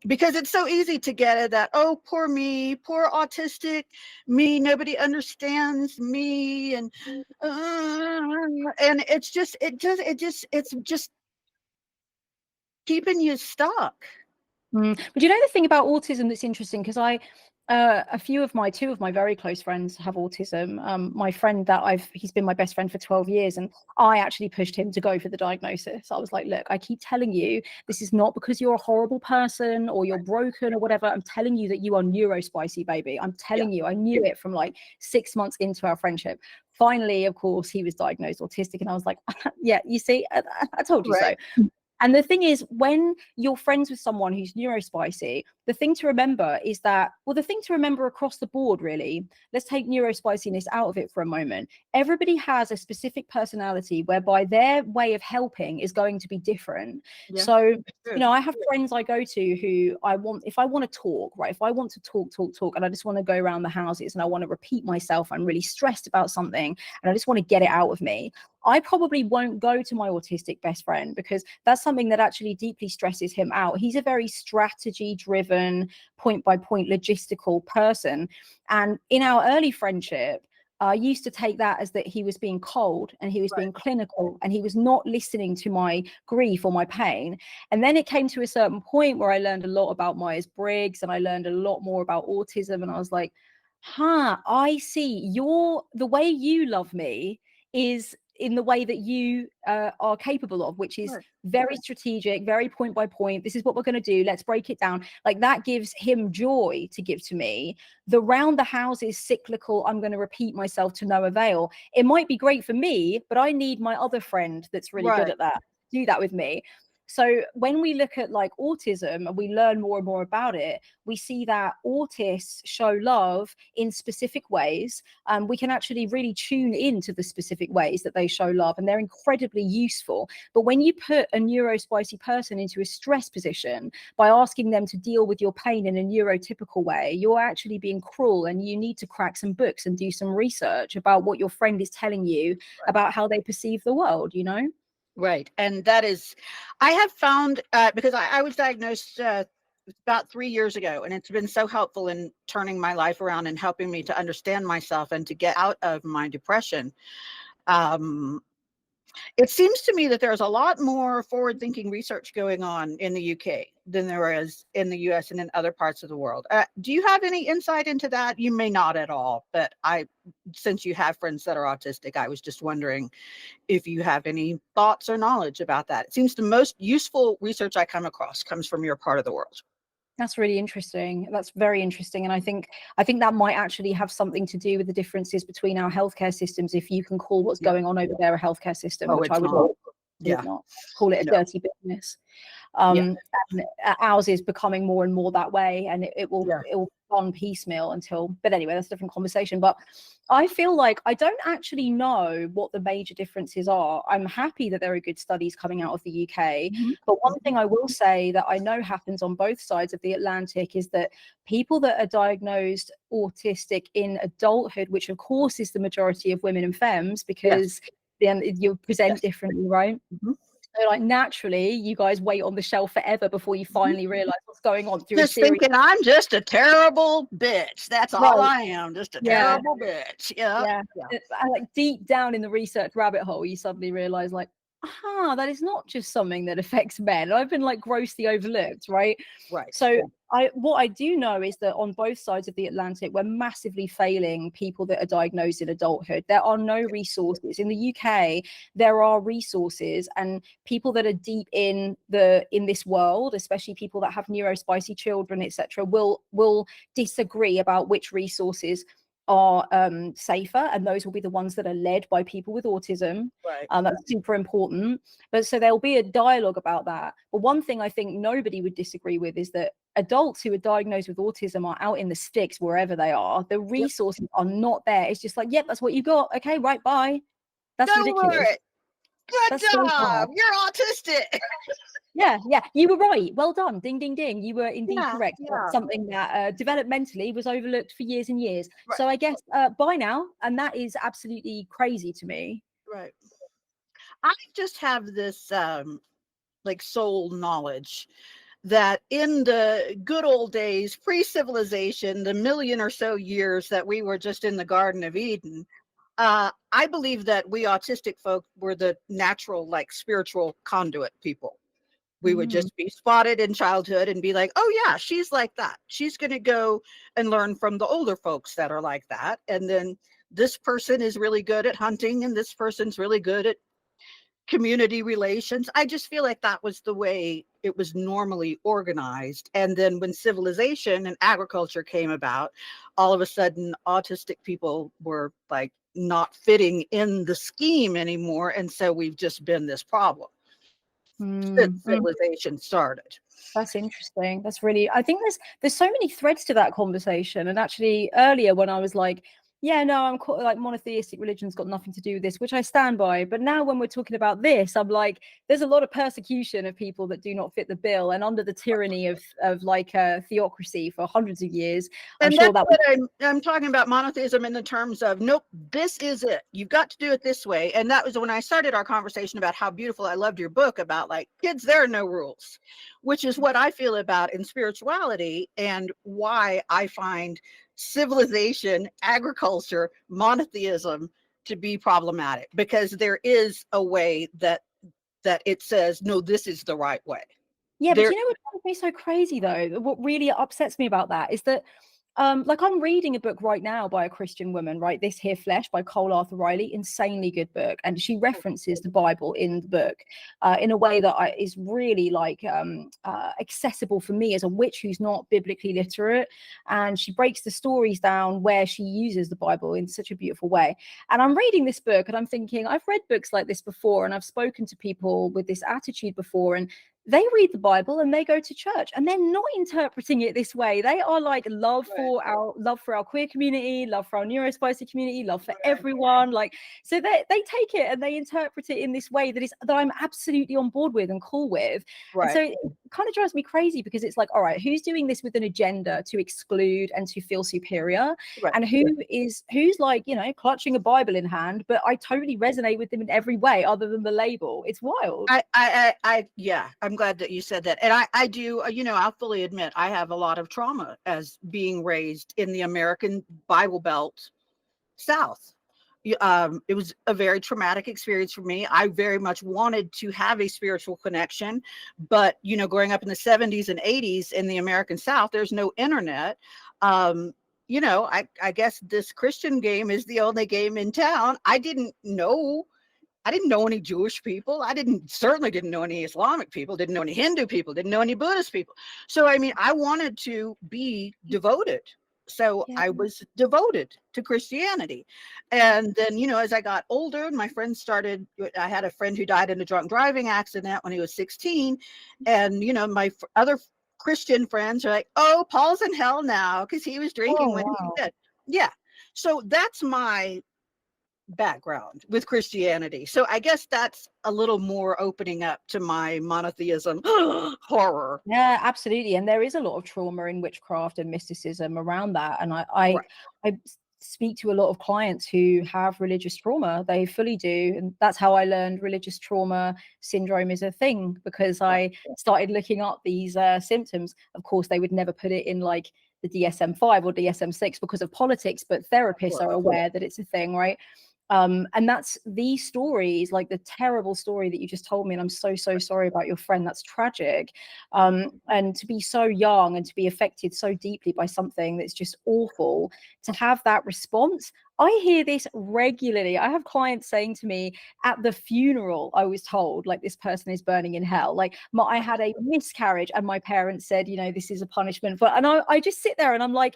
because it's so easy to get it that, oh, poor me, poor autistic me, nobody understands me. And it's just keeping you stuck. But you know the thing about autism that's interesting, because two of my very close friends have autism. My friend he's been my best friend for 12 years, and I actually pushed him to go for the diagnosis. I was like, look, I keep telling you, this is not because you're a horrible person or you're broken or whatever. I'm telling you that you are neurospicy, baby. I'm telling you, I knew it from like 6 months into our friendship. Finally, of course, he was diagnosed autistic, and I was like, yeah, you see, I told you so. And the thing is, when you're friends with someone who's neurospicy, the thing to remember is that, well, the thing to remember across the board, really, let's take neurospiciness out of it for a moment. Everybody has a specific personality whereby their way of helping is going to be different. Yeah, so, you know, I have friends I go to who if I want to talk, right? If I want to talk, and I just want to go around the houses and I want to repeat myself, I'm really stressed about something and I just want to get it out of me, I probably won't go to my autistic best friend, because that's something that actually deeply stresses him out. He's a very strategy driven, point by point, logistical person. And in our early friendship, I used to take that as that he was being cold and he was being clinical and he was not listening to my grief or my pain. And then it came to a certain point where I learned a lot about Myers-Briggs and I learned a lot more about autism. And I was like, I see, the way you love me is in the way that you are capable of, which is very strategic, very point by point. This is what we're going to do. Let's break it down. Like, that gives him joy to give to me. The round the houses cyclical, I'm going to repeat myself to no avail. It might be great for me, but I need my other friend that's really good at that. Do that with me. So when we look at like autism and we learn more and more about it, we see that autists show love in specific ways. We can actually really tune into the specific ways that they show love, and they're incredibly useful. But when you put a neurospicy person into a stress position by asking them to deal with your pain in a neurotypical way, you're actually being cruel, and you need to crack some books and do some research about what your friend is telling you about how they perceive the world, you know? Right. And that is, I have found, because I was diagnosed about 3 years ago, and it's been so helpful in turning my life around and helping me to understand myself and to get out of my depression. It seems to me that there's a lot more forward-thinking research going on in the UK than there is in the US and in other parts of the world. Do you have any insight into that? You may not at all, but since you have friends that are autistic, I was just wondering if you have any thoughts or knowledge about that. It seems the most useful research I come across comes from your part of the world. That's really interesting. That's very interesting. And I think that might actually have something to do with the differences between our healthcare systems, if you can call what's going on over there a healthcare system, which I would not call it a dirty business. And ours is becoming more and more that way, and it will on piecemeal but anyway, that's a different conversation. But I feel like I don't actually know what the major differences are. I'm happy that there are good studies coming out of the UK, but one thing I will say that I know happens on both sides of the Atlantic is that people that are diagnosed autistic in adulthood, which of course is the majority of women and femmes, because and you present differently, right? Mhm. So like naturally, you guys wait on the shelf forever before you finally realize what's going on through Just a series. thinking I'm just a terrible bitch. That's all Right. I am, just a Yeah. terrible bitch. Yeah. And like deep down in the research rabbit hole, you suddenly realize like, that is not just something that affects men. I've been like grossly overlooked, right? Right. So what I do know is that on both sides of the Atlantic, we're massively failing people that are diagnosed in adulthood. There are no resources. In the UK, there are resources, and people that are deep in this world, especially people that have neurospicy children, etc., will disagree about which resources are safer, and those will be the ones that are led by people with autism. Right. That's super important. But so there'll be a dialogue about that. But one thing I think nobody would disagree with is that adults who are diagnosed with autism are out in the sticks wherever they are. The resources are not there. It's just like, yep, that's what you got. Okay, right, bye. That's Go ridiculous. for it. Good That's so job. bad. You're autistic. Yeah, you were right. Well done. Ding, ding, ding. You were indeed correct. Yeah. Something that developmentally was overlooked for years and years. Right. So I guess by now, and that is absolutely crazy to me. Right. I just have this like soul knowledge that in the good old days, pre-civilization, the million or so years that we were just in the Garden of Eden, I believe that we autistic folk were the natural, like spiritual conduit people. We would just be spotted in childhood and be like, oh yeah, she's like that. She's going to go and learn from the older folks that are like that. And then this person is really good at hunting and this person's really good at community relations. I just feel like that was the way it was normally organized. And then when civilization and agriculture came about, all of a sudden autistic people were like not fitting in the scheme anymore. And so we've just been this problem since civilization started. That's interesting. That's really, I think there's so many threads to that conversation. And actually earlier when I was like, yeah, no, I'm like monotheistic religion's got nothing to do with this, which I stand by. But now when we're talking about this, I'm like, there's a lot of persecution of people that do not fit the bill, and under the tyranny of like a theocracy for hundreds of years. And that's what I'm talking about, monotheism in the terms of, nope, this is it. You've got to do it this way. And that was when I started our conversation about how beautiful I loved your book about like, kids, there are no rules, which is what I feel about in spirituality and why I find civilization, agriculture, monotheism to be problematic, because there is a way that it says, no, this is the right way. Yeah, but you know what drives me so crazy though? What really upsets me about that is that like I'm reading a book right now by a Christian woman, right? This Here Flesh by Cole Arthur Riley, insanely good book. And she references the Bible in the book in a way that is really like accessible for me as a witch who's not biblically literate. And she breaks the stories down where she uses the Bible in such a beautiful way. And I'm reading this book and I'm thinking, I've read books like this before, and I've spoken to people with this attitude before, and they read the Bible and they go to church and they're not interpreting it this way. They are like love for our queer community, love for our neurospicy community, love for everyone. Like, so they take it and they interpret it in this way that I'm absolutely on board with and cool with. And so it kind of drives me crazy, because it's like, all right, who's doing this with an agenda to exclude and to feel superior? And who's like, you know, clutching a Bible in hand, but I totally resonate with them in every way other than the label. It's wild. I'm glad that you said that. And I do, you know, I'll fully admit I have a lot of trauma as being raised in the American Bible Belt South. It was a very traumatic experience for me. I very much wanted to have a spiritual connection, but, you know, growing up in the 70s and 80s in the American South, there's no internet. You know, I guess this Christian game is the only game in town. I didn't know any Jewish people. Certainly didn't know any Islamic people, didn't know any Hindu people, didn't know any Buddhist people. So, I mean, I wanted to be devoted. So I was devoted to Christianity. And then, you know, as I got older, my friends I had a friend who died in a drunk driving accident when he was 16. And, you know, my other Christian friends are like, oh, Paul's in hell now because he was drinking when he did. Yeah. So that's my background with Christianity. So I guess that's a little more opening up to my monotheism horror. Yeah, absolutely. And there is a lot of trauma in witchcraft and mysticism around that. And I speak to a lot of clients who have religious trauma. They fully do. And that's how I learned religious trauma syndrome is a thing, because I started looking up these symptoms. Of course, they would never put it in like the DSM-5 or DSM-6 because of politics, but therapists are aware that it's a thing, right? And that's these stories, like the terrible story that you just told me, and I'm so sorry about your friend. That's tragic. And to be so young and to be affected so deeply by something that's just awful, to have that response. I hear this regularly. I have clients saying to me at the funeral, I was told like this person is burning in hell. Like I had a miscarriage and my parents said, you know, this is a punishment. And I just sit there and I'm like,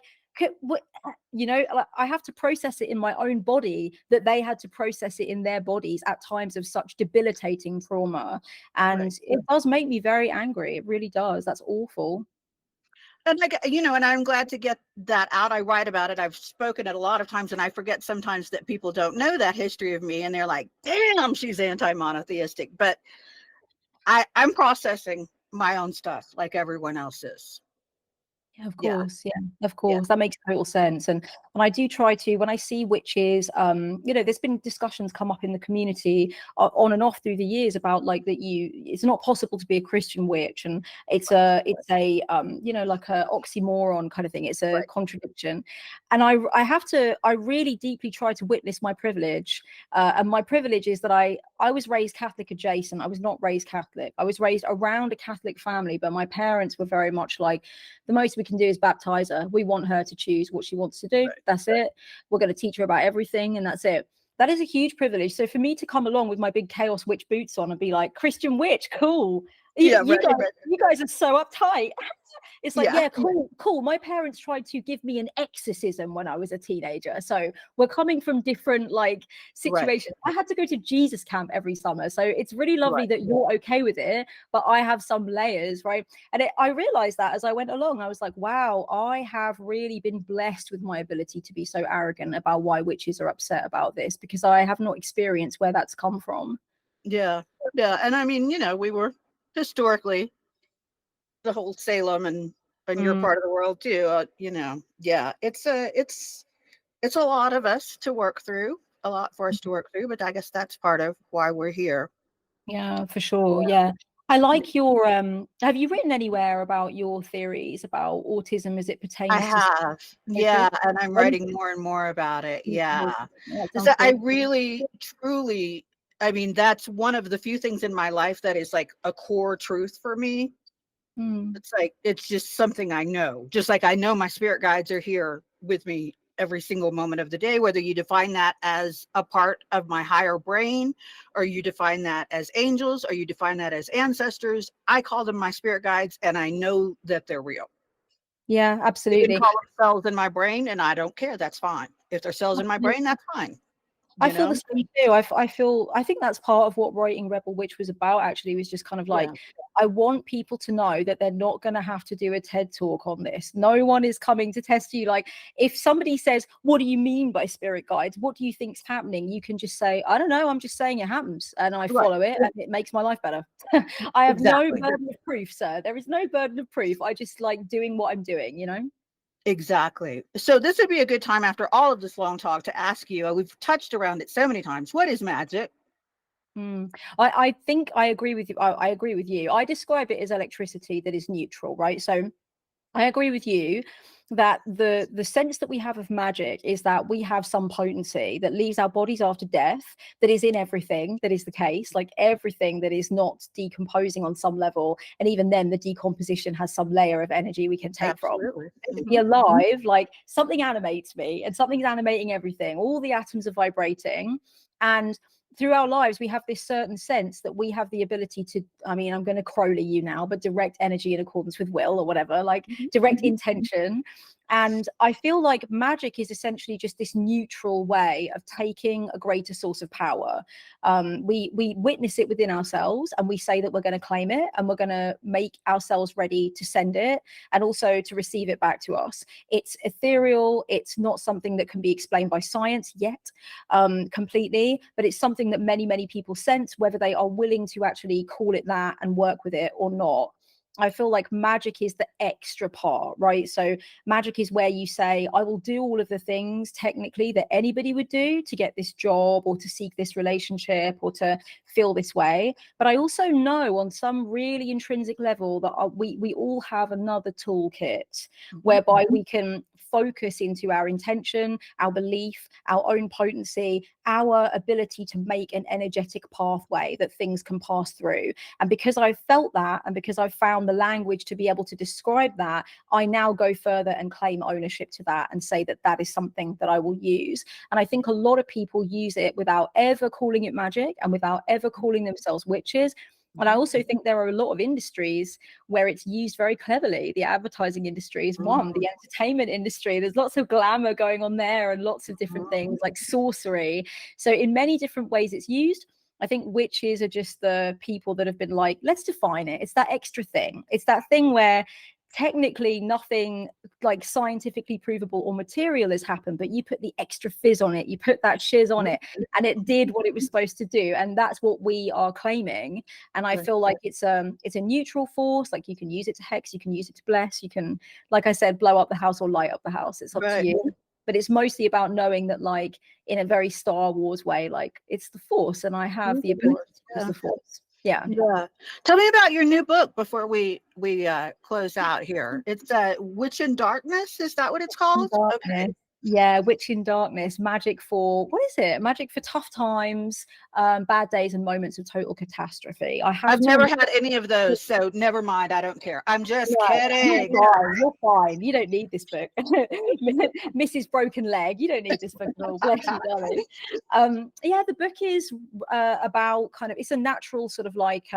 you know, I have to process it in my own body that they had to process it in their bodies at times of such debilitating trauma. And it does make me very angry. It really does. That's awful. And like, you know, and I'm glad to get that out. I write about it. I've spoken it a lot of times, and I forget sometimes that people don't know that history of me, and they're like, damn, she's anti-monotheistic. But I'm processing my own stuff like everyone else is. Yeah, of course. Yeah, of course. That makes total sense. And I do try to, when I see witches, you know, there's been discussions come up in the community on and off through the years about like that it's not possible to be a Christian witch, and it's a you know, like a oxymoron kind of thing. It's a contradiction. And I really deeply try to witness my privilege. And my privilege is that I was raised Catholic adjacent. I was not raised Catholic. I was raised around a Catholic family, but my parents were very much like, the most we can do is baptize her. We want her to choose what she wants to do. That's it. We're going to teach her about everything, and that's it. That is a huge privilege. So for me to come along with my big chaos witch boots on and be like, Christian witch, cool. You guys are so uptight. It's like, yeah, cool. My parents tried to give me an exorcism when I was a teenager. So we're coming from different like situations. I had to go to Jesus camp every summer. So it's really lovely that you're okay with it, but I have some layers, right? And I realized that as I went along, I was like, wow, I have really been blessed with my ability to be so arrogant about why witches are upset about this, because I have not experienced where that's come from. Yeah. And I mean, you know, we were historically the whole Salem and your part of the world too. You know, it's a lot of us to work through, a lot for us to work through, but I guess that's part of why we're here. Yeah, for sure. Yeah. I like your have you written anywhere about your theories about autism as it pertains I have. And I'm writing more and more about it. So I really truly, I mean, that's one of the few things in my life that is like a core truth for me. It's like, it's just something I know, just like I know my spirit guides are here with me every single moment of the day, whether you define that as a part of my higher brain, or you define that as angels, or you define that as ancestors. I call them my spirit guides, and I know that they're real. Yeah, absolutely. You can call them cells in my brain, and I don't care. That's fine. If they're cells in my brain, that's fine. I feel the same too. I think that's part of what writing Rebel Witch was about, actually, was just kind of like, I want people to know that they're not going to have to do a TED talk on this. No one is coming to test you. Like, if somebody says, what do you mean by spirit guides? What do you think's happening? You can just say, I don't know. I'm just saying it happens, and I follow it, and it makes my life better. I have no burden of proof, sir. There is no burden of proof. I just like doing what I'm doing, you know? Exactly. So this would be a good time after all of this long talk to ask you, we've touched around it so many times, what is magic? I think I agree with you. I agree with you. I describe it as electricity that is neutral, right? So I agree with you that the sense that we have of magic is that we have some potency that leaves our bodies after death, that is in everything. That is the case, like everything that is not decomposing on some level, and even then the decomposition has some layer of energy we can take from. And to be alive, like something animates me, and something's animating everything. All the atoms are vibrating, and through our lives, we have this certain sense that we have the ability to, I mean, I'm going to Crowley you now, but direct energy in accordance with will, or whatever, like direct intention. And I feel like magic is essentially just this neutral way of taking a greater source of power. We witness it within ourselves, and we say that we're going to claim it, and we're going to make ourselves ready to send it, and also to receive it back to us. It's ethereal. It's not something that can be explained by science yet, completely, but it's something that many people sense, whether they are willing to actually call it that and work with it or not. I feel like magic is the extra part, right? So magic is where you say, I will do all of the things technically that anybody would do to get this job or to seek this relationship or to feel this way. But I also know on some really intrinsic level that we all have another toolkit whereby we can focus into our intention, our belief, our own potency, our ability to make an energetic pathway that things can pass through. And because I've felt that, and because I've found the language to be able to describe that, I now go further and claim ownership to that and say that that is something that I will use. And I think a lot of people use it without ever calling it magic and without ever calling themselves witches. And I also think there are a lot of industries where it's used very cleverly. The advertising industry is one, the entertainment industry, there's lots of glamour going on there and lots of different things like sorcery. So in many different ways it's used. I think witches are just the people that have been like, let's define it. It's that extra thing. It's that thing where technically nothing like scientifically provable or material has happened, but you put the extra fizz on it, you put that shiz on it, and it did what it was supposed to do. And that's what we are claiming. And I feel like it's a neutral force. Like you can use it to hex, you can use it to bless, you can, like I said, blow up the house or light up the house. It's up to you. But it's mostly about knowing that, like, in a very Star Wars way, like it's the force and I have the ability to use the force. Yeah. Tell me about your new book before we close out here. It's Witch in Darkness. Is that what it's called? Okay. Yeah, Witch in Darkness, magic for, what is it? Magic for tough times, bad days and moments of total catastrophe. I've never had any of those, so never mind. I don't care. I'm just kidding. You're fine. You don't need this book. Mrs. Broken Leg, you don't need this book at all. Bless you, darling. Yeah, the book is about kind of, it's a natural sort of like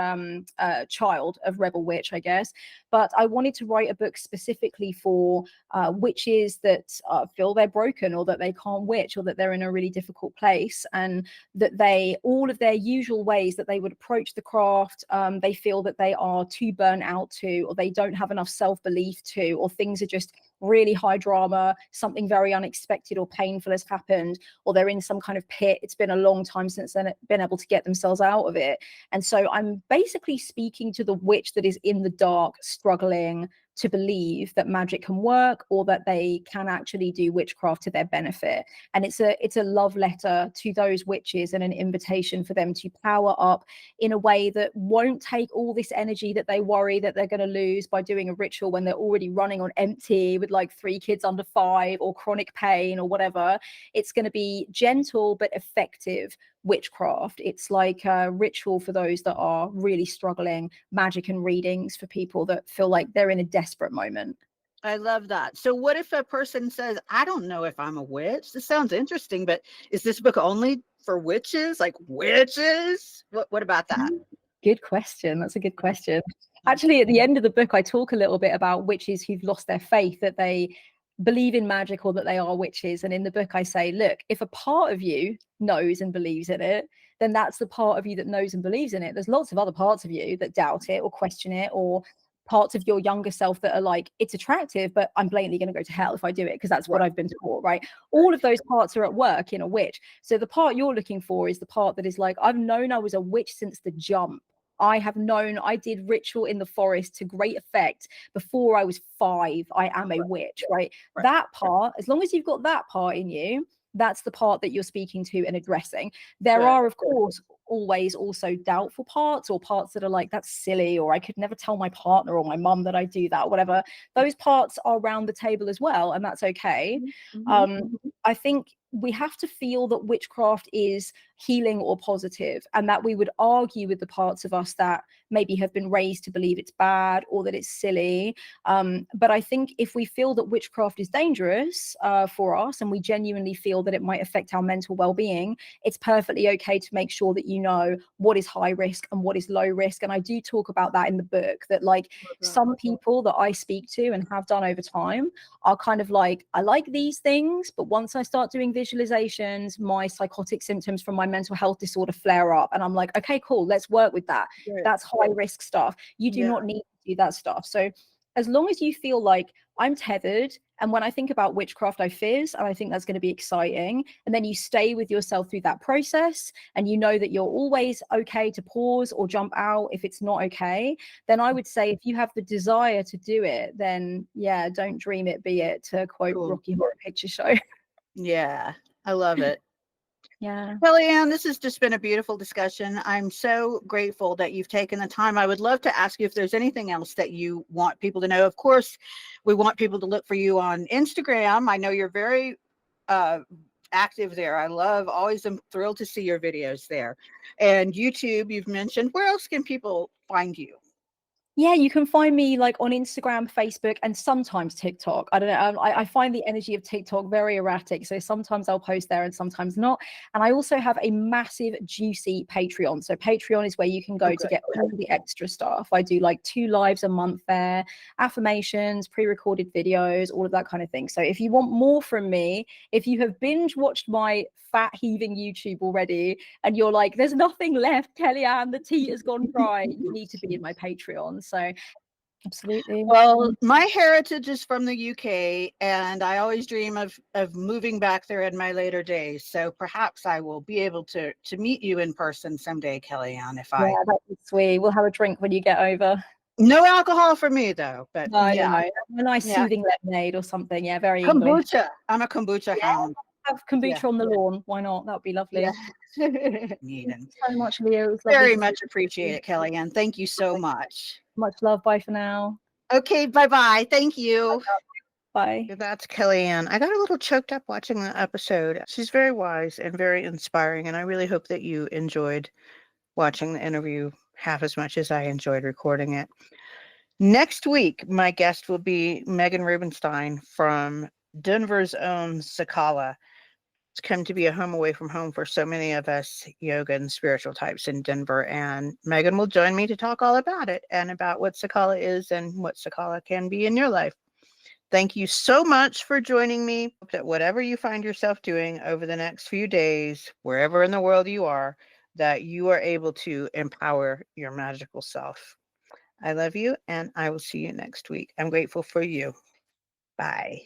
child of Rebel Witch, I guess. But I wanted to write a book specifically for witches that feel they're broken or that they can't witch or that they're in a really difficult place, and that they, all of their usual ways that they would approach the craft, they feel that they are too burnt out to, or they don't have enough self-belief to, or things are just really high drama, something very unexpected or painful has happened, or they're in some kind of pit. It's been a long time since they've been able to get themselves out of it. And so I'm basically speaking to the witch that is in the dark, struggling to believe that magic can work or that they can actually do witchcraft to their benefit. And it's a love letter to those witches and an invitation for them to power up in a way that won't take all this energy that they worry that they're going to lose by doing a ritual when they're already running on empty with like 3 kids under 5 or chronic pain or whatever. It's going to be gentle but effective witchcraft. It's like a ritual for those that are really struggling, magic and readings for people that feel like they're in a desperate moment. I love that. So what if a person says, I don't know if I'm a witch? This sounds interesting, but is this book only for witches? Like witches? What about that? Good question. That's a good question. Actually, at the end of the book, I talk a little bit about witches who've lost their faith, that they believe in magic or that they are witches. And in the book I say, look, if a part of you knows and believes in it, then that's the part of you that knows and believes in it. There's lots of other parts of you that doubt it or question it, or parts of your younger self that are like, it's attractive, but I'm blatantly going to go to hell if I do it because that's what I've been taught, right? All of those parts are at work in a witch. So the part you're looking for is the part that is like, I've known I was a witch since the jump. I have known I did ritual in the forest to great effect before I was 5. I am a witch, right? That part, as long as you've got that part in you, that's the part that you're speaking to and addressing. There are, of course, always also doubtful parts, or parts that are like, that's silly, or I could never tell my partner or my mum that I do that, or whatever. Those parts are around the table as well, and that's okay. I think we have to feel that witchcraft is healing or positive, and that we would argue with the parts of us that maybe have been raised to believe it's bad or that it's silly. But I think if we feel that witchcraft is dangerous for us, and we genuinely feel that it might affect our mental well-being, it's perfectly okay to make sure that you know what is high risk and what is low risk. And I do talk about that in the book, that like some people that I speak to and have done over time are kind of like, I like these things, but once I start doing visualizations, my psychotic symptoms from my mental health disorder flare up, and I'm like, okay, cool, let's work with that. That's high risk stuff. You do not need to do that stuff. So as long as you feel like I'm tethered. And when I think about witchcraft, I fizz, and I think that's going to be exciting. And then you stay with yourself through that process, and you know that you're always okay to pause or jump out if it's not okay. Then I would say, if you have the desire to do it, then yeah, don't dream it, be it, to quote Cool. Rocky Horror Picture Show. Yeah, I love it. Yeah. Kelly-Ann, this has just been a beautiful discussion. I'm so grateful that you've taken the time. I would love to ask you if there's anything else that you want people to know. Of course, we want people to look for you on Instagram. I know you're very active there. Always am thrilled to see your videos there. And YouTube, you've mentioned. Where else can people find you? Yeah, you can find me like on Instagram, Facebook, and sometimes TikTok. I don't know. I find the energy of TikTok very erratic. So sometimes I'll post there and sometimes not. And I also have a massive, juicy Patreon. So Patreon is where you can go to get all the extra stuff. I do like 2 lives a month there, affirmations, pre-recorded videos, all of that kind of thing. So if you want more from me, if you have binge watched my fat heaving YouTube already and you're like, there's nothing left, Kelly-Ann, the tea has gone dry, you need to be in my Patreon. So absolutely. Well, my heritage is from the UK, and I always dream of moving back there in my later days. So perhaps I will be able to meet you in person someday, Kelly-Ann. Yeah, that'd be sweet. We'll have a drink when you get over. No alcohol for me though, but No, yeah, no. A nice soothing lemonade or something. Yeah, very English. kombucha. I'm a kombucha hound. Have kombucha on the lawn. Why not? That would be lovely. Yeah. Thank you so much, Leah. It was lovely Very much appreciate it, Kelly-Ann. Thank you so much. Much love. Bye for now. Okay, bye-bye. Thank you. Bye. That's Kelly-Ann. I got a little choked up watching the episode. She's very wise and very inspiring, and I really hope that you enjoyed watching the interview half as much as I enjoyed recording it. Next week, my guest will be Megan Rubenstein from Denver's own Sakala. It's come to be a home away from home for so many of us yoga and spiritual types in Denver. And Megan will join me to talk all about it and about what Sakala is and what Sakala can be in your life. Thank you so much for joining me. Hope that whatever you find yourself doing over the next few days, wherever in the world you are, that you are able to empower your magical self. I love you, and I will see you next week. I'm grateful for you. Bye.